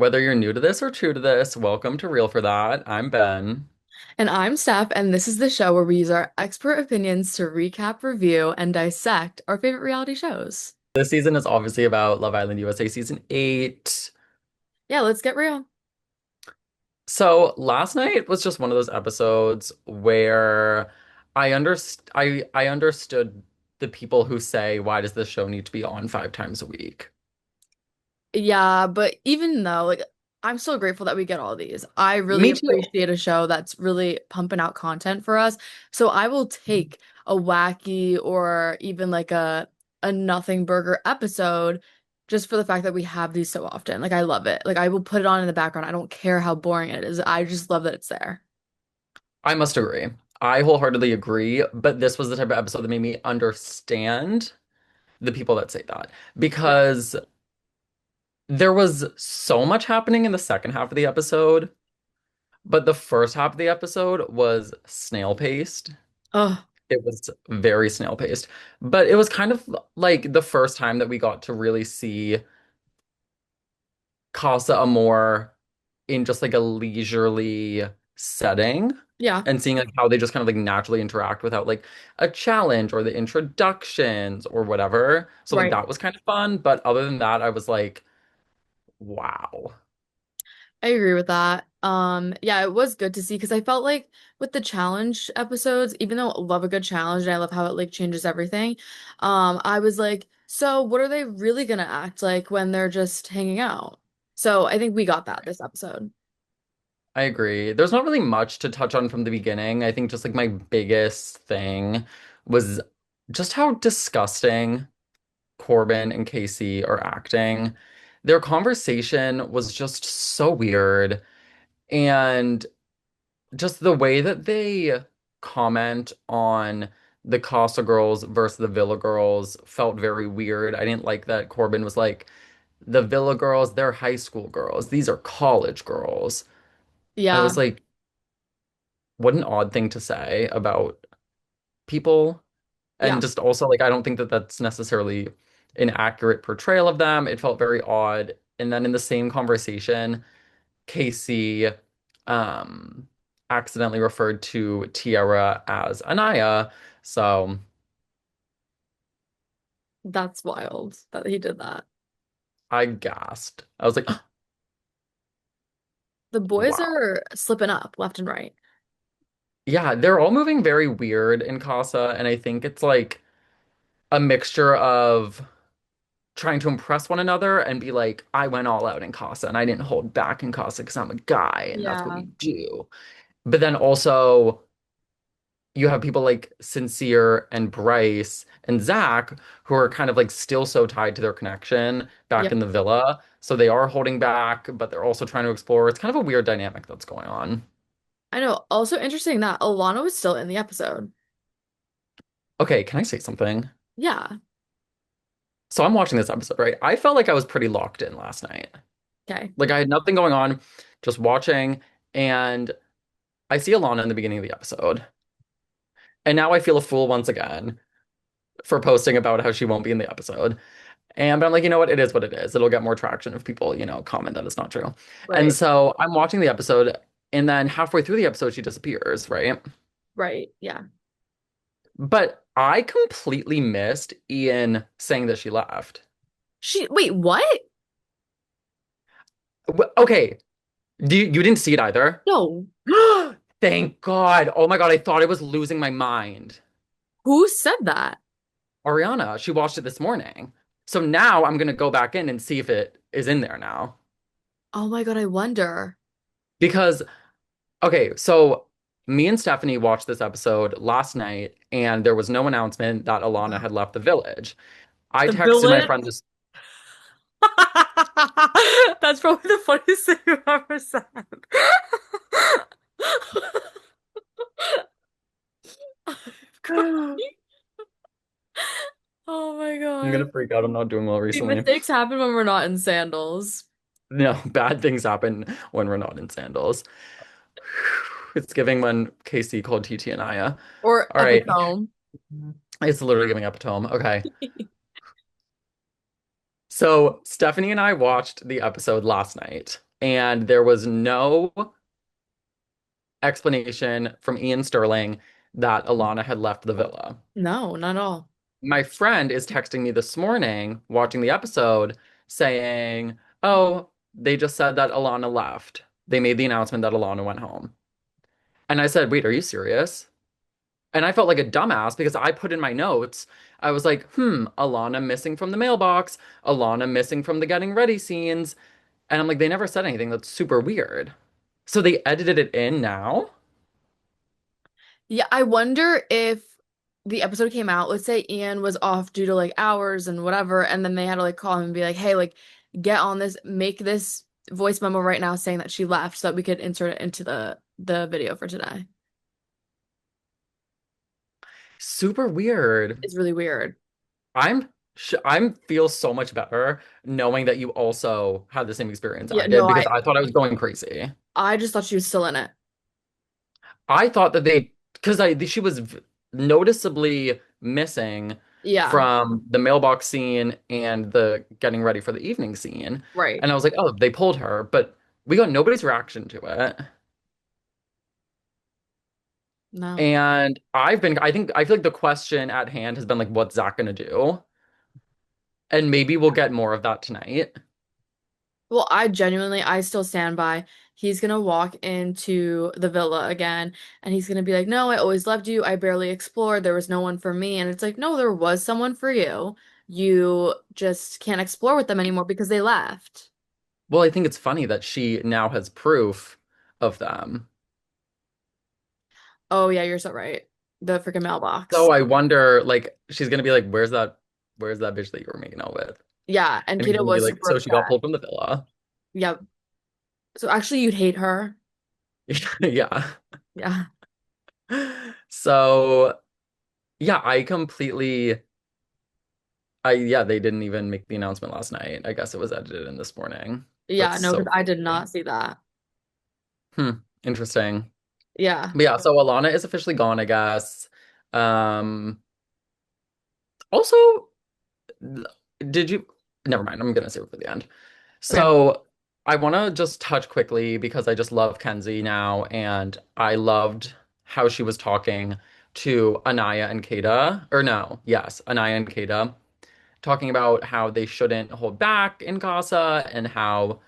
Whether you're new to this or true to this, welcome to Real for That. I'm Ben. And I'm Steph, and this is the show where we use our expert opinions to recap, review, and dissect our favorite reality shows. This season is obviously about Love Island USA season 8. Yeah, let's get real. So last night was just one of those episodes where I understood the people who say, why does this show need to be on 5 times a week? Yeah, but even though, I'm so grateful that we get all these. I really Me too. appreciate a show that's really pumping out content for us. So I will take a wacky or even like a nothing burger episode just for the fact that we have these so often. Like I love it. Like I will put it on in the background. I don't care how boring it is. I just love that it's there. I must agree. I wholeheartedly agree, but this was the type of episode that made me understand the people that say that Yeah. because there was so much happening in the second half of the episode, but the first half of the episode was snail paced. Oh, It was very snail paced, but it was kind of like the first time that we got to really see Casa Amor in just like a leisurely setting yeah, and seeing like how they just kind of like naturally interact without like a challenge or the introductions or whatever. So like right. that was kind of fun, but other than that, I was like, wow. I agree with that. Yeah, it was good to see because I felt like with the challenge episodes, even though I love a good challenge and I love how it like changes everything, I was like, so what are they really gonna act like when they're just hanging out? So I think we got that this episode. I agree. There's not really much to touch on from the beginning. I think just like my biggest thing was just how disgusting Corbin and Casey are acting. Their conversation was just so weird. And just the way that they comment on the Casa girls versus the Villa girls felt very weird. I didn't like that Corbin was like, the Villa girls, they're high school girls. These are college girls. I Yeah, was like, what an odd thing to say about people. yeah, And just also, like, I don't think that that's necessarily an accurate portrayal of them. It felt very odd. And then in the same conversation, Casey um, accidentally referred to Tiara as Anaya. So that's wild that he did that. I gasped. I was like, The boys wow. are slipping up left and right. Yeah, they're all moving very weird in Casa. And I think it's like a mixture of trying to impress one another and be like, I went all out in Casa and I didn't hold back in Casa because I'm a guy and that's what Yeah. we do. But then also, you have people like Sincere and Bryce and Zach who are kind of like still so tied to their connection back Yep. in the villa. So they are holding back, but they're also trying to explore. It's kind of a weird dynamic that's going on. I know. Also interesting that Alana was still in the episode. Okay, can I say something? Yeah. So I'm watching this episode, right? I felt like I was pretty locked in last night. Okay. Like I had nothing going on, just watching, and I see Alana in the beginning of the episode. And now I feel a fool once again for posting about how she won't be in the episode. And but I'm like, you know what? It is what it is. It'll get more traction if people, comment that it's not true. And Right. so I'm watching the episode, and then halfway through the episode, she disappears, right? Right. Yeah. But I completely missed Ian saying that she left. Wait, what? Okay, you didn't see it either? No. Thank God. Oh my God, I thought I was losing my mind. Who said that? Ariana, she watched it this morning. So now I'm gonna go back in and see if it is in there now. Oh my God, I wonder. Because okay, so me and Stephanie watched this episode last night, and there was no announcement that Alana had left the village. I The texted my villain? friend this. That's probably the funniest thing you've ever said. I'm Oh my gonna God. freak out. I'm not doing well See, recently. mistakes happen when we're not in sandals No, bad things happen when we're not in sandals. It's giving when Casey called TT and Aya. or All right. epitome. It's literally giving up a tome. Okay. So Stephanie and I watched the episode last night. and there was no explanation from Ian Sterling that Alana had left the villa. No, not at all. My friend is texting me this morning, watching the episode, saying, "Oh, they just said that Alana left. They made the announcement that Alana went home." And I said, "Wait, are you serious?" And I felt like a dumbass because I put in my notes, I was like, Alana missing from the mailbox, Alana missing from the getting ready scenes. And I'm like, they never said anything. That's super weird. So they edited it in now? Yeah, I wonder if the episode came out, let's say Ian was off due to like hours and whatever, and then they had to like call him and be like, hey, like get on this, make this voice memo right now saying that she left so that we could insert it into the video for today. Super weird. It's really weird. I'm feel so much better knowing that you also had the same experience Yeah, I did no, because I thought I was going crazy. I just thought she was still in it. I thought that because she was noticeably missing Yeah, from the mailbox scene and the getting ready for the evening scene. right. And I was like, oh, they pulled her, but we got nobody's reaction to it. No. And I feel like the question at hand has been like, what's Zach gonna do? And maybe we'll get more of that tonight. Well, I still stand by. He's gonna walk into the villa again and he's gonna be like, no, I always loved you. I barely explored. There was no one for me. And it's like, no, there was someone for you. You just can't explore with them anymore because they left. Well, I think it's funny that she now has proof of them. Oh, yeah, you're so right. The freaking mailbox. So I wonder, like, she's gonna be like, where's that bitch that you were making out with? Yeah, and And he's Kita gonna be was like, super so she got upset. pulled from the villa. Yeah. So actually, you'd hate her. Yeah. Yeah. So yeah, yeah, they didn't even make the announcement last night. I guess it was edited in this morning. Yeah, That's no, so because I did funny. not see that. Hmm, interesting. Yeah. But yeah, so Alana is officially gone, I guess. Um, also, did you never mind, I'm gonna save it for the end. Okay. So I want to just touch quickly because I just love Kenzie now, and I loved how she was talking to Anaya and Kata, or no, yes, Anaya and Kata, talking about how they shouldn't hold back in CASA and how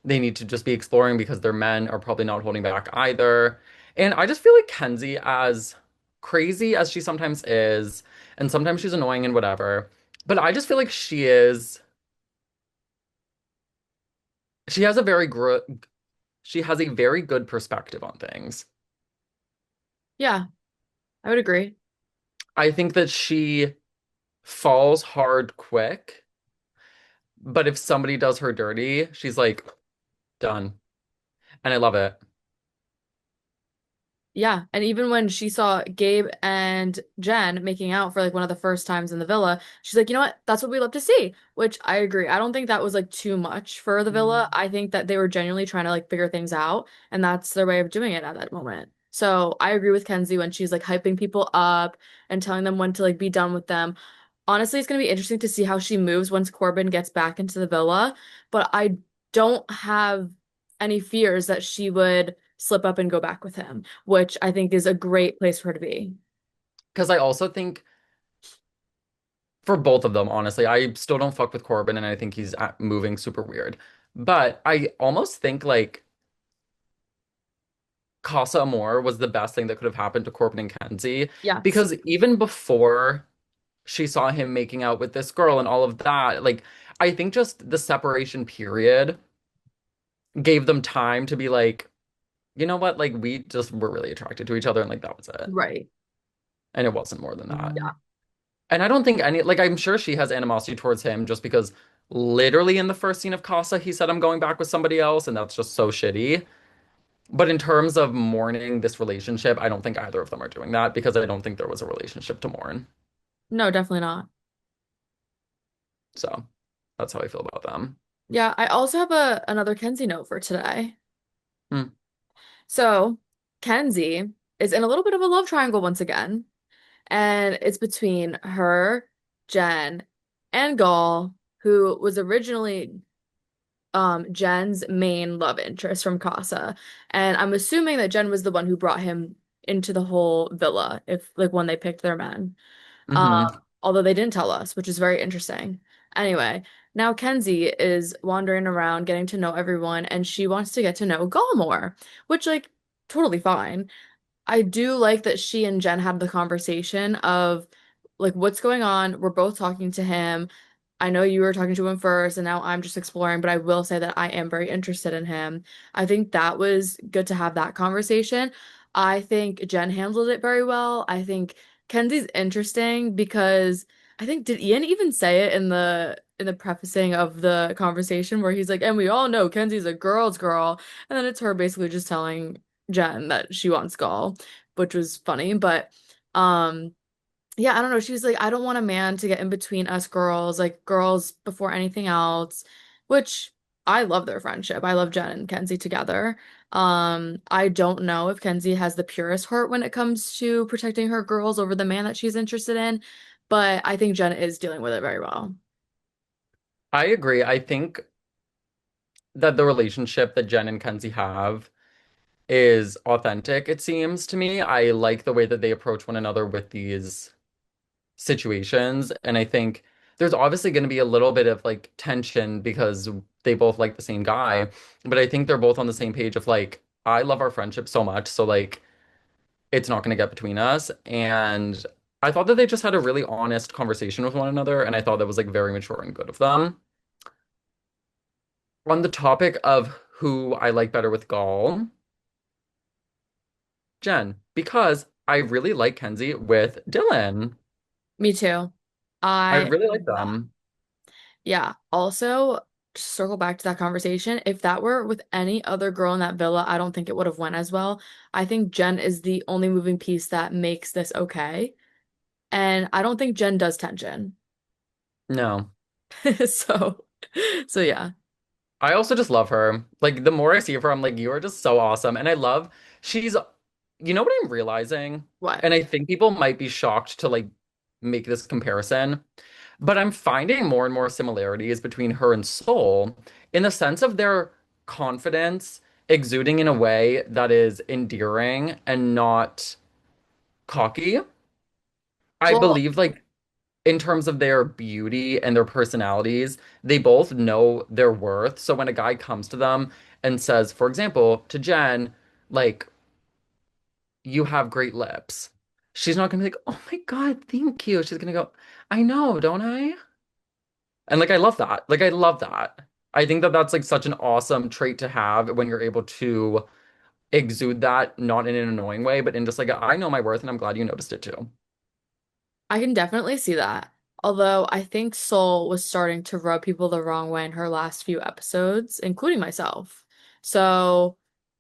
they need to just be exploring because their men are probably not holding back either. And I just feel like Kenzie, as crazy as she sometimes is, and sometimes she's annoying and whatever, but I just feel like she has a very she has a very good perspective on things. Yeah, I would agree. I think that she falls hard quick, but if somebody does her dirty, she's like, done. And I love it. Yeah, and even when she saw Gabe and Jen making out for like one of the first times in the villa, she's like, you know what? That's what we love to see, which I agree. I don't think that was like too much for the villa. I think that they were genuinely trying to like figure things out, and that's their way of doing it at that moment. So I agree with Kenzie when she's like hyping people up and telling them when to like be done with them. Honestly, it's gonna be interesting to see how she moves once Corbin gets back into the villa, but I don't have any fears that she would slip up and go back with him, which I think is a great place for her to be. Because I also think for both of them, honestly, I still don't fuck with Corbin and I think he's moving super weird. But I almost think like Casa Amor was the best thing that could have happened to Corbin and Kenzie Yes. because even before she saw him making out with this girl and all of that, like I think just the separation period gave them time to be like, you know what, like we just were really attracted to each other and like that was it. Right. And it wasn't more than that. Yeah. And I don't think like I'm sure she has animosity towards him just because literally in the first scene of Casa, he said I'm going back with somebody else, and that's just so shitty. But in terms of mourning this relationship, I don't think either of them are doing that because I don't think there was a relationship to mourn. No, definitely not. So that's how I feel about them. Yeah, I also have a another Kenzie note for today. Hmm. So, Kenzie is in a little bit of a love triangle once again, and it's between her, Jen, and Gaul, who was originally Jen's main love interest from CASA. And I'm assuming that Jen was the one who brought him into the whole villa, if like when they picked their men. Hmm. Although they didn't tell us, which is very interesting. Anyway, now Kenzie is wandering around getting to know everyone, and she wants to get to know Gaul more, which, like, totally fine. I do like that she and Jen had the conversation of like what's going on. We're both talking to him. I know you were talking to him first, and now I'm just exploring, but I will say that I am very interested in him. I think that was good to have that conversation. I think Jen handled it very well. I think Kenzie's interesting because I think did Ian even say it in the prefacing of the conversation where he's like, and we all know Kenzie's a girl's girl, and then it's her basically just telling Jen that she wants Gaul, which was funny, but um yeah, I don't know. She was like, I don't want a man to get in between us girls, like girls before anything else, which I love their friendship. I love Jen and Kenzie together. I don't know if Kenzie has the purest heart when it comes to protecting her girls over the man that she's interested in, but I think Jen is dealing with it very well. I agree. I think that the relationship that Jen and Kenzie have is authentic, it seems to me. I like the way that they approach one another with these situations. And I think there's obviously going to be a little bit of like tension because they both like the same guy. But I think they're both on the same page of like, I love our friendship so much. So like, it's not going to get between us. And I thought that they just had a really honest conversation with one another. And I thought that was like very mature and good of them. On the topic of who I like better with Gall, Jen, because I really like Kenzie with Dylan. Me too. I I really like them. Yeah. Also, to circle back to that conversation, if that were with any other girl in that villa, I don't think it would have went as well. I think Jen is the only moving piece that makes this okay. And I don't think Jen does tension. No. So, so yeah. I also just love her. Like the more I see of her, I'm like, you are just so awesome. And I love she's you know what I'm realizing? What? And I think people might be shocked to like make this comparison, but I'm finding more and more similarities between her and Soul in the sense of their confidence exuding in a way that is endearing and not cocky. I Well, believe like in terms of their beauty and their personalities, they both know their worth. So when a guy comes to them and says, for example, to Jen, like, you have great lips, she's not gonna be like, oh my God, thank you. She's gonna go, I know, don't I? And like, I love that. Like, I love that. I think that that's like such an awesome trait to have when you're able to exude that, not in an annoying way, but in just like, I know my worth and I'm glad you noticed it too. I can definitely see that. Although I think Soul was starting to rub people the wrong way in her last few episodes, including myself. So,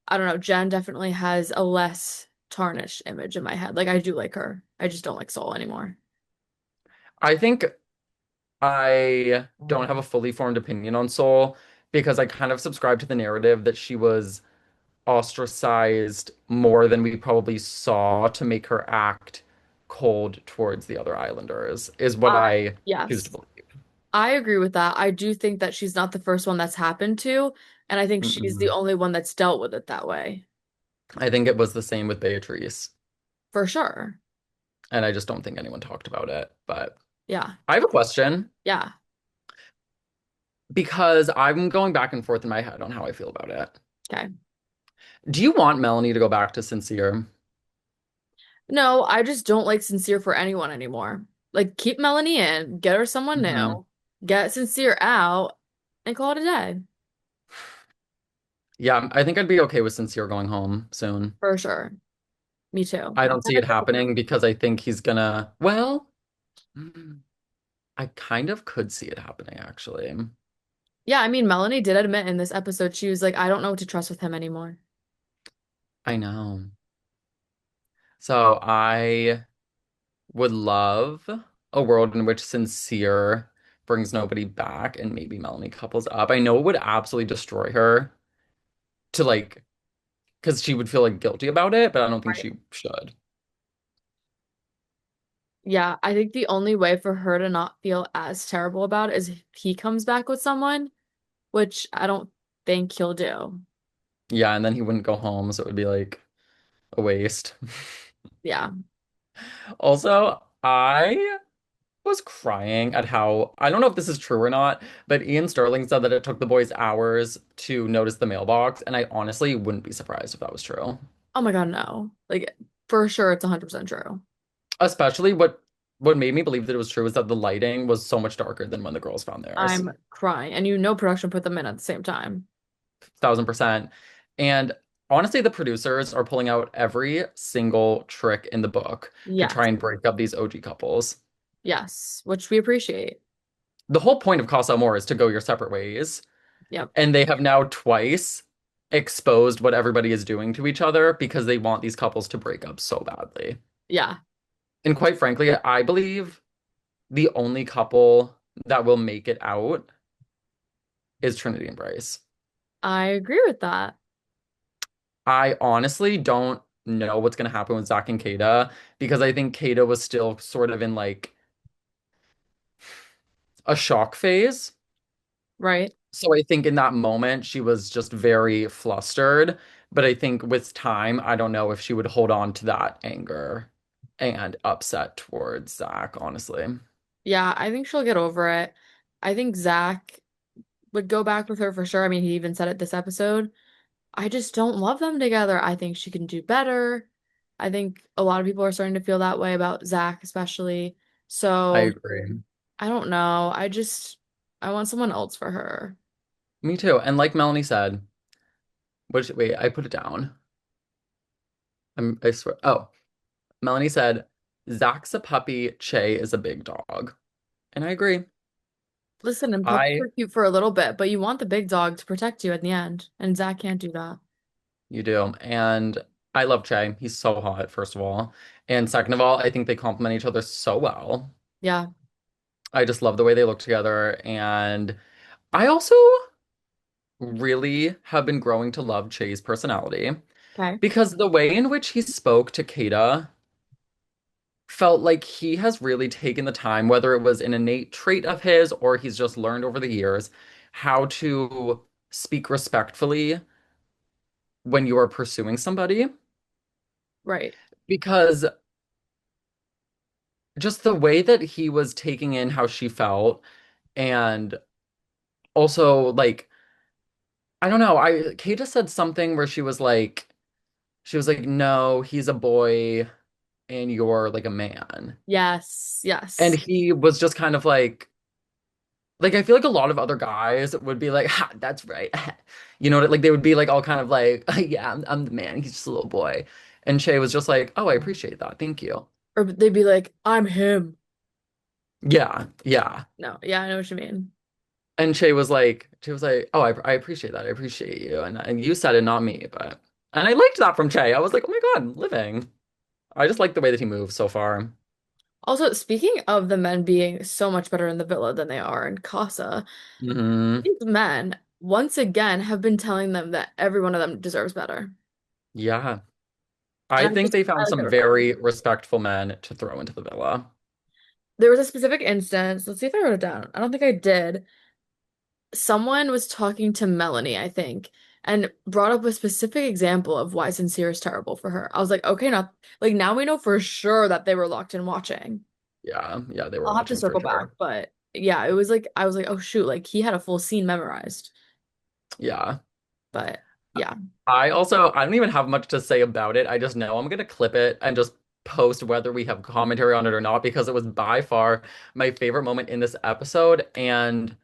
I don't know. Jen definitely has a less tarnished image in my head. Like, I do like her. I just don't like Soul anymore. I think I don't have a fully formed opinion on Soul because I kind of subscribe to the narrative that she was ostracized more than we probably saw to make her act cold towards the other islanders, is what I I choose to Yes, believe. I agree with that. I do think that she's not the first one that's happened to, and I think she's the Mm-mm. only one that's dealt with it that way, I think it was the same with Beatrice, for sure. and I just don't think anyone talked about it. But Yeah, I have a question yeah. because I'm going back and forth in my head on how I feel about it. Okay. Do you want Melanie to go back to Sincere? No, I just don't like Sincere for anyone anymore. Like, keep Melanie in, get her someone Hmm. new, get Sincere out, and call it a day, Yeah, I think I'd be okay with Sincere going home soon. for sure. Me too. I I'm don't see kind of it sick of her. happening because I think he's gonna, well, I kind of could see it happening actually. Yeah, I mean, Melanie did admit in this episode, she was like, I don't know what to trust with him anymore. I know. So I would love a world in which Sincere brings nobody back and maybe Melanie couples up. I know it would absolutely destroy her to like, because she would feel like guilty about it, but I don't think Right. she should. Yeah, I think the only way for her to not feel as terrible about it is if he comes back with someone, which I don't think he'll do. Yeah, and then he wouldn't go home, so it would be like a waste. Yeah. Also, I was crying at how, I don't know if this is true or not, but Ian Sterling said that it took the boys hours to notice the mailbox, and I honestly wouldn't be surprised if that was true. Oh my God, no. Like for sure it's 100% true. Especially what made me believe that it was true is that the lighting was so much darker than when the girls found theirs. I'm crying. And you know production put them in at the same time. 1000%. And honestly, the producers are pulling out every single trick in the book to try Yes. and break up these OG couples. Yes, which we appreciate. The whole point of CASA AMOR is to go your separate ways. Yep. And they have now twice exposed what everybody is doing to each other because they want these couples to break up so badly. Yeah, And quite frankly, I believe the only couple that will make it out is Trinity and Bryce. I agree with that. I honestly don't know what's going to happen with Zach and Kada because I think Kada was still sort of in like a shock phase. Right? So I think in that moment she was just very flustered. But I think with time, I don't know if she would hold on to that anger and upset towards Zach, honestly. Yeah, I think she'll get over it. I think Zach would go back with her for sure. I mean, he even said it this episode. I just don't love them together. I think she can do better. I think a lot of people are starting to feel that way about Zach, especially. I So agree. I don't know. I want someone else for her. Me too. And like Melanie said, wait, I put it down. I swear. Oh, Melanie said, Zach's a puppy, Che is a big dog. And I agree. Listen, and puppies I are cute for a little bit, but you want the big dog to protect you at the end, and Zach can't do that. You do. And I love Che. He's so hot, first of all. And second of all, I think they complement each other so well. Yeah. I just love the way they look together. And I also really have been growing to love Che's personality Okay. because the way in which he spoke to Kada felt like he has really taken the time, whether it was an innate trait of his or he's just learned over the years, how to speak respectfully when you are pursuing somebody. Right. Because just the way that he was taking in how she felt and also like I don't know, Kata said something where she was like no, he's a boy and you're like a man. Yes. And Yes. he was just kind of like I feel like a lot of other guys would be like, ha, that's right. You know, like they would be like all kind of like, yeah, I'm the man. He's just a little boy. And Shay was just like, oh, I appreciate that. Thank you. Or they'd be like, I'm him. Yeah, yeah. No, yeah, I know what you mean. And Shay was like, oh, I appreciate that. I appreciate you. And you said it, not me. And I liked that from Shay. I was like, oh my God, living. I just like the way that he moves so far. Also, speaking of the men being so much better in the villa than they are in Casa, Hmm. these men once again have been telling them that every one of them deserves better. Yeah. And I think they I found like that some about them. very respectful men to throw into the villa. There was a specific instance. Let's see if I wrote it down. I don't think I did. Someone was talking to Melanie, I think, and brought up a specific example of why Sincere is terrible for her. I was like, okay, not like now we know for sure that they were locked in watching. Yeah, yeah, they were I'll have to watching for circle back, sure. but yeah, it was like I was like, oh shoot, like he had a full scene memorized. Yeah. But yeah, I don't even have much to say about it. I just know I'm gonna clip it and just post whether we have commentary on it or not because it was by far my favorite moment in this episode. And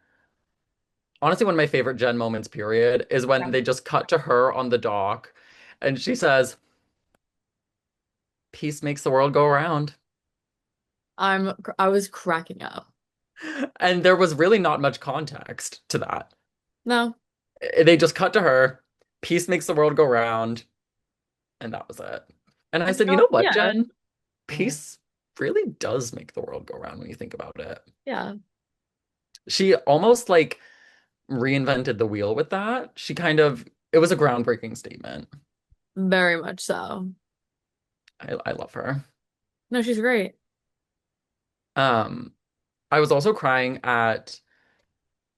honestly, one of my favorite Jen moments, period, is yeah. when they just cut to her on the dock and she says, Peace makes the world go around. I was cracking up. And there was really not much context to that. No, They just cut to her, Peace makes the world go round, and that was it. And I and you said, you know, know what, yeah, Jen? Peace really does make the world go round when you think about it. yeah, She almost like reinvented the wheel with that. It was a groundbreaking statement. very much so. I love her. No, she's great. Um, I was also crying at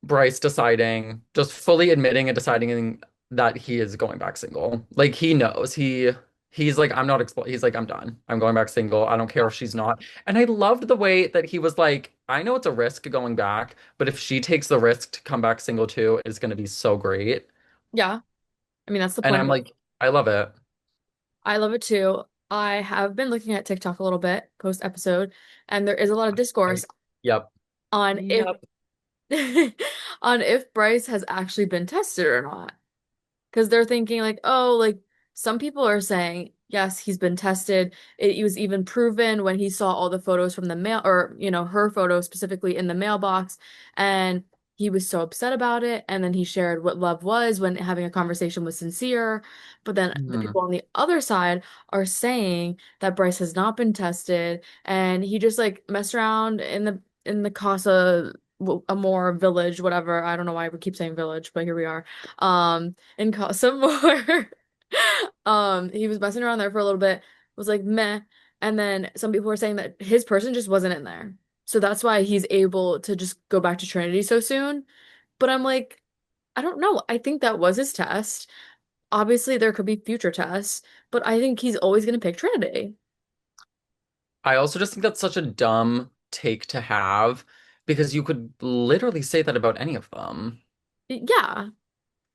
Bryce deciding, just fully admitting and deciding that he is going back single. Like he knows. He's like, I'm not expl he's like, I'm done. I'm going back single. I don't care if she's not. And I loved the way that he was like, I know it's a risk going back, but if she takes the risk to come back single too, it's gonna be so great. Yeah. I mean, that's the And point I'm of it. like, I love it. I love it too. I have been looking at TikTok a little bit post episode, and there is a lot of discourse I, yep. on if Yep. on if Bryce has actually been tested or not. Because they're thinking like, oh, like some people are saying, yes, he's been tested. It was even proven when he saw all the photos from the mail, or her photo specifically in the mailbox, and he was so upset about it. And then he shared what love was when having a conversation with Sincere. But then the Mhm. people on the other side are saying that Bryce has not been tested, and he just like messed around in the CASA. AMOR village, whatever. I don't know why we keep saying village, but here we are. And cause some more. He was messing around there for a little bit, was like meh, and then some people were saying that his person just wasn't in there. So that's why he's able to just go back to Trinity so soon. But I'm like, I don't know. I think that was his test. Obviously, there could be future tests, but I think he's always going to pick Trinity. I also just think that's such a dumb take to have because you could literally say that about any of them. Yeah.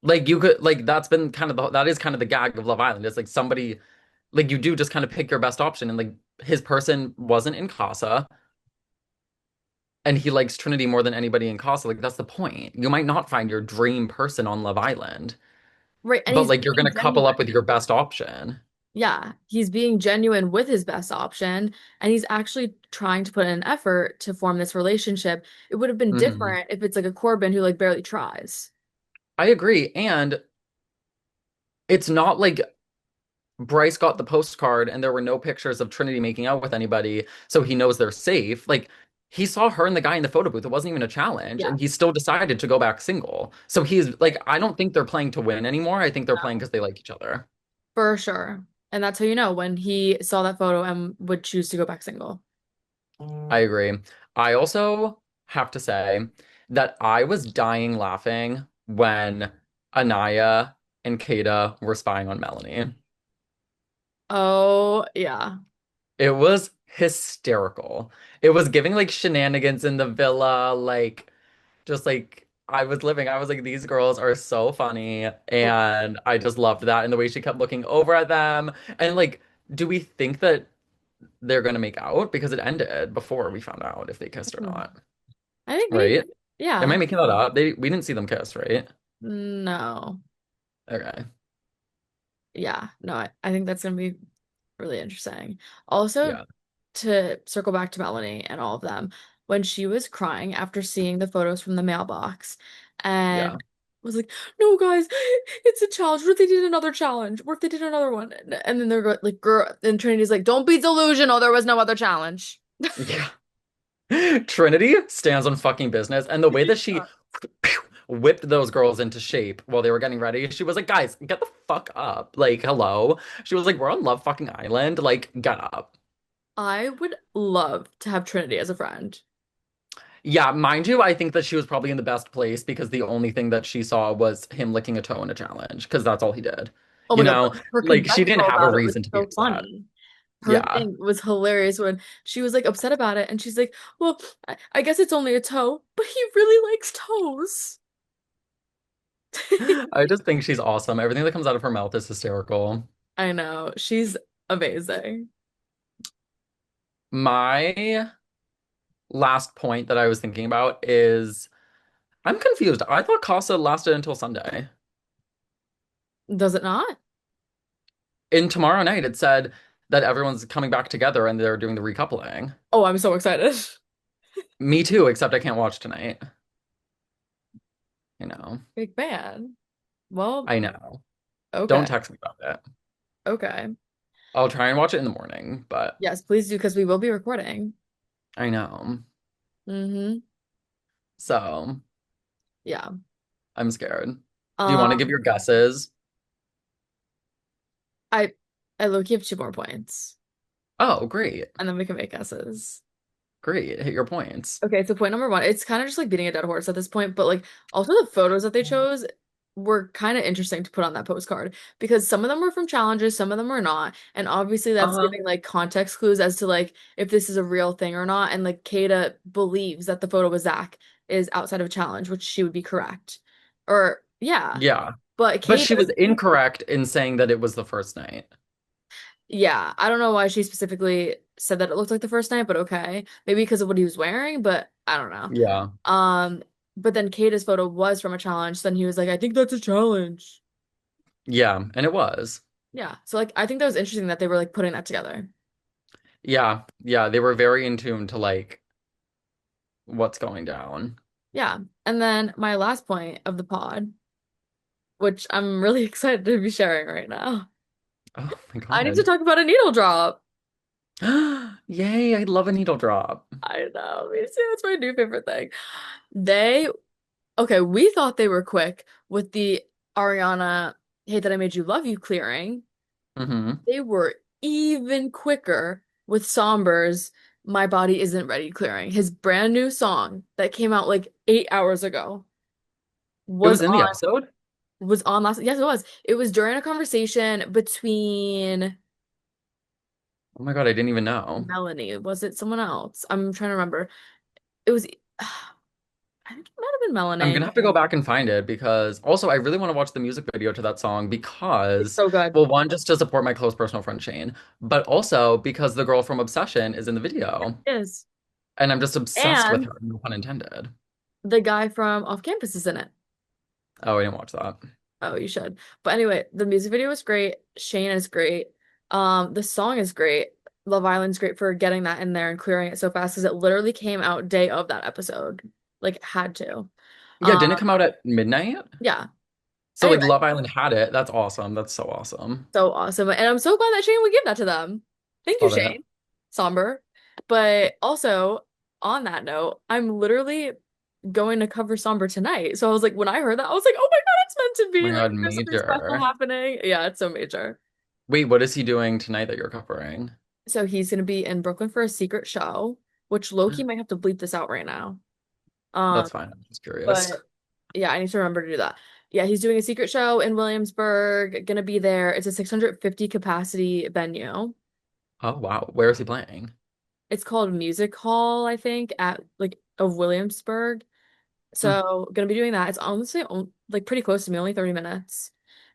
Like you could like that's been kind of that is kind of the gag of Love Island. It's like somebody like you do just kind of pick your best option and like his person wasn't in Casa and he likes Trinity more than anybody in Casa. Like that's the point. You might not find your dream person on Love Island, Right. And but he's like you're being gonna couple up with genuine. your best option. Yeah, he's being genuine with his best option, and he's actually trying to put in an effort to form this relationship. It would have been Hmm. different if it's like a Corbin who like barely tries. I agree. And it's not like Bryce got the postcard and there were no pictures of Trinity making out with anybody, so he knows they're safe. Like he saw her and the guy in the photo booth. It wasn't even a challenge, Yeah, and he still decided to go back single. So he's like, I don't think they're playing to win anymore. I think they're playing no, because they like each other. for sure. And that's how you know when he saw that photo and would choose to go back single. I agree. I also have to say that I was dying laughing when Anaya and Kata were spying on Melanie. Oh, yeah. It was hysterical. It was giving like shenanigans in the villa, like just like I was living. I was like, these girls are so funny. And I just loved that. And the way she kept looking over at them. And like, do we think that they're gonna make out? Because it ended before we found out if they kissed or Hmm. not. I think maybe, Right? Am yeah. I making that up? We didn't see them kiss, right? No. Okay. Yeah, no, I think that's gonna be really interesting. Also, Yeah. to circle back to Melanie and all of them, when she was crying after seeing the photos from the mailbox Yeah. and was like, no, guys, it's a challenge. What if they did another challenge? What if they did another one? And then they're like, girl, and Trinity's like, don't be delusional. There was no other challenge. Yeah. Trinity stands on fucking business. And the way that she whipped those girls into shape while they were getting ready, she was like, guys, get the fuck up. Like, hello. She was like, we're on Love fucking Island. Like, get up. I would love to have Trinity as a friend. Yeah, mind you, I think that she was probably in the best place because the only thing that she saw was him licking a toe in a challenge, because that's all he did. Oh You my God, but know, her like she didn't confessional have a about it was reason to be so upset. funny. Her Yeah. thing was hilarious when she was like upset about it and she's like, well, I guess it's only a toe, but he really likes toes. I just think she's awesome. Everything that comes out of her mouth is hysterical. I know. She's amazing. My last point that I was thinking about is I'm confused. I thought Casa lasted until Sunday. Does it not? In Tomorrow Night, it said that everyone's coming back together and they're doing the recoupling. Oh, I'm so excited. Me too, except I can't watch tonight. You know. Big fan. Well, I know. Don't okay. text me about it. Okay. I'll try and watch it in the morning, but Yes, please do because we will be recording. I know. Mm-hmm. So Yeah. I'm scared. Do you want to give Um, your guesses? I I low-key have 2 more points, Oh, great. and then we can make guesses. Great. Hit your points. Okay, so point number one, it's kind of just like beating a dead horse at this point, but like also the photos that they chose were kind of interesting to put on that postcard because some of them were from challenges, some of them were not. And obviously that's Uh-huh. giving like context clues as to like if this is a real thing or not. And like Kata believes that the photo with Zach is outside of a challenge, which she would be correct. Or yeah. Yeah. But But she Kata, was incorrect in saying that it was the first night. yeah, I don't know why she specifically said that it looked like the first night, but okay. Maybe because of what he was wearing, but I don't know. Yeah. Um, but then Kata's photo was from a challenge. Then he was like, I think that's a challenge. Yeah. And it was. Yeah. So like I think that was interesting that they were like putting that together. Yeah. Yeah. They were very in tune to like what's going down. Yeah. And then my last point of the pod, which I'm really excited to be sharing right now. Oh my I need to God. talk about a needle drop. Yay. I love a needle drop. I know, me too. It's my new favorite thing. They, okay, we thought they were quick with the Ariana, Hey That I Made You Love You clearing. Hmm. They were even quicker with Somber's My Body Isn't Ready clearing. His brand new song that came out like 8 hours ago It was was in the on episode? was on last. Yes, it was. It was during a conversation between Oh my God. I didn't even know. Melanie. Was it someone else? I'm trying to remember. It was I think it might have been I'm Melanie. gonna have to go back and find it because also I really want to watch the music video to that song It's because, so good. well, one, just to support my close personal friend Shane, but also because the girl from Obsession is in the video. It is. And I'm just obsessed with And her, no pun intended. the guy from Off Campus is in it. Oh, I didn't watch that. Oh, you should. But anyway, the music video was great. Shane is great. The song is great. Love Island's great for getting that in there and clearing it so fast because it literally came out day of that episode. Like it had to. Yeah, Um, didn't it come out at midnight? yeah. So like Anyway, Love Island had it. That's awesome. That's so awesome. so awesome. And I'm so glad that Shane would give that to them. Thank you, Love it. Shane. Somber. But also, on that note, I'm literally going to cover Somber tonight. So I was like, when I heard that, I was like, oh my God, it's meant to Oh be. my Like, God, there's something special major. happening. Yeah, it's so major. Wait, what is he doing tonight that you're covering? So he's gonna be in Brooklyn for a secret show, which Loki might have to bleep this out right now. Um, That's fine. I'm just curious. but yeah, I need to remember to do that. Yeah, he's doing a secret show in Williamsburg, gonna be there. It's a 650 capacity venue. Oh wow. Where is he playing? It's called Music Hall, I think, at like of Williamsburg. Hmm. So gonna be doing that. It's honestly like pretty close to me, only 30 minutes.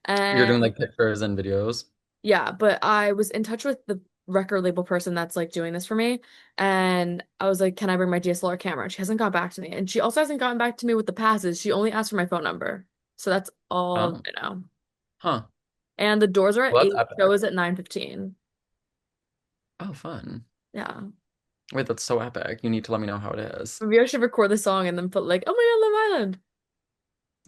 You're And doing like pictures and videos? yeah, but I was in touch with the record label person that's like doing this for me. And I was like, can I bring my DSLR camera? And she hasn't got back to me. And she also hasn't gotten back to me with the passes. She only asked for my phone number. So that's all Oh. I know. Huh. And the doors are at Well, 8, that's show epic. is at 9:15. Oh, fun. Yeah. Wait, that's so epic. You need to let me know how it is. Maybe I should record the song and then put like, oh my God, Love Island.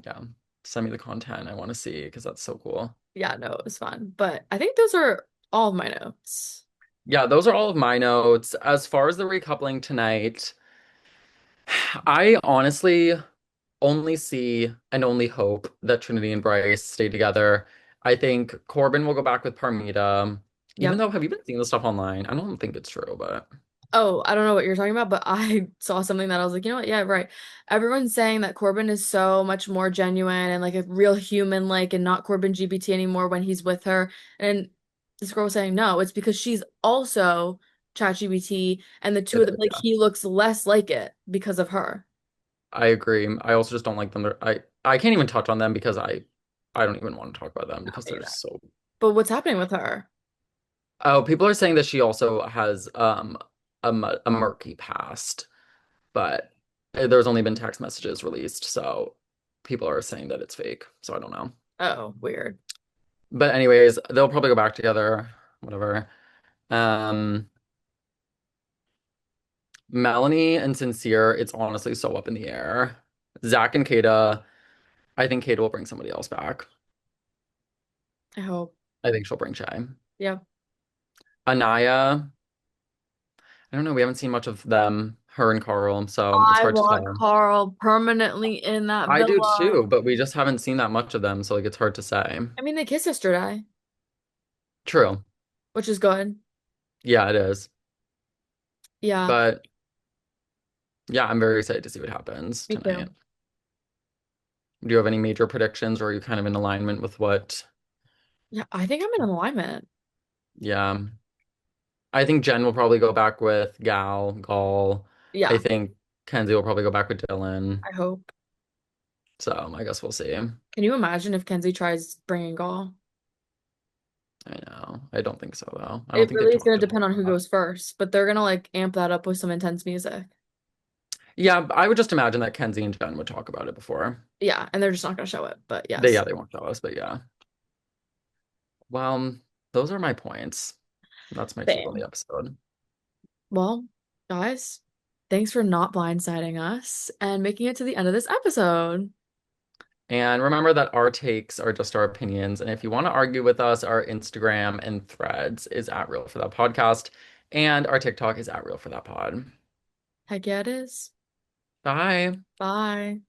Yeah. Send me the content. I want to see because that's so cool. Yeah, no, it was fun. But I think those are all of my notes. Yeah, those are all of my notes. As far as the recoupling tonight, I honestly only see and only hope that Trinity and Bryce stay together. I think Corbin will go back with Parmita. Even Yep. though, have you been seeing this stuff online? I don't think it's true, but Oh, I don't know what you're talking about, but I saw something that I was like, you know what? Yeah, right. Everyone's saying that Corbin is so much more genuine and like a real human, like, and not Corbin GBT anymore when he's with her. And this girl was saying, no, it's because she's also ChatGPT, and the two it of them, is, like, yeah. he looks less like it because of her. I agree. I also just don't like them. I can't even touch on them because I don't even want to talk about them No, because me they're either. so. But what's happening with her? Oh, people are saying that she also has a murky past, but there's only been text messages released, so people are saying that it's fake. So I don't know. Oh, weird. But anyways, they'll probably go back together, whatever. Um, Melanie and Sincere, it's honestly so up in the air. Zach and Kata, I think Kata will bring somebody else back. I hope. I think she'll bring Shay. Yeah. Anaya, I don't know. We haven't seen much of them, her and Carl, so it's I hard to want tell. Carl permanently in that I do villa. too, but we just haven't seen that much of them, so like it's hard to say. I mean, they kissed yesterday, True. which is good. Yeah, it is. Yeah. But Yeah, I'm very excited to see what happens Me tonight. too. Do you have any major predictions, or are you kind of in alignment with what? Yeah, I think I'm in alignment. Yeah, I think Jen will probably go back with Gall. I Yeah, think Kenzie will probably go back with Dylan. I hope. So I guess we'll see. I Can you imagine if Kenzie tries bringing Gall? know. I don't think so though. I don't It think they've really is going talked to about depend on who that. goes first, but they're going to like amp that up with some intense music. Yeah, I would just imagine that Kenzie and Jen would talk about it before. Yeah, and they're just not going to show it, but yes. Yeah, they won't tell us, but yeah. Well, those are my points. That's my take on the Same. episode. Well, guys, thanks for not blindsiding us and making it to the end of this episode. And remember that our takes are just our opinions. And if you want to argue with us, our Instagram and threads is at Real for That Podcast. And our TikTok is at Real for That Pod. Heck yeah, it is. Bye. Bye.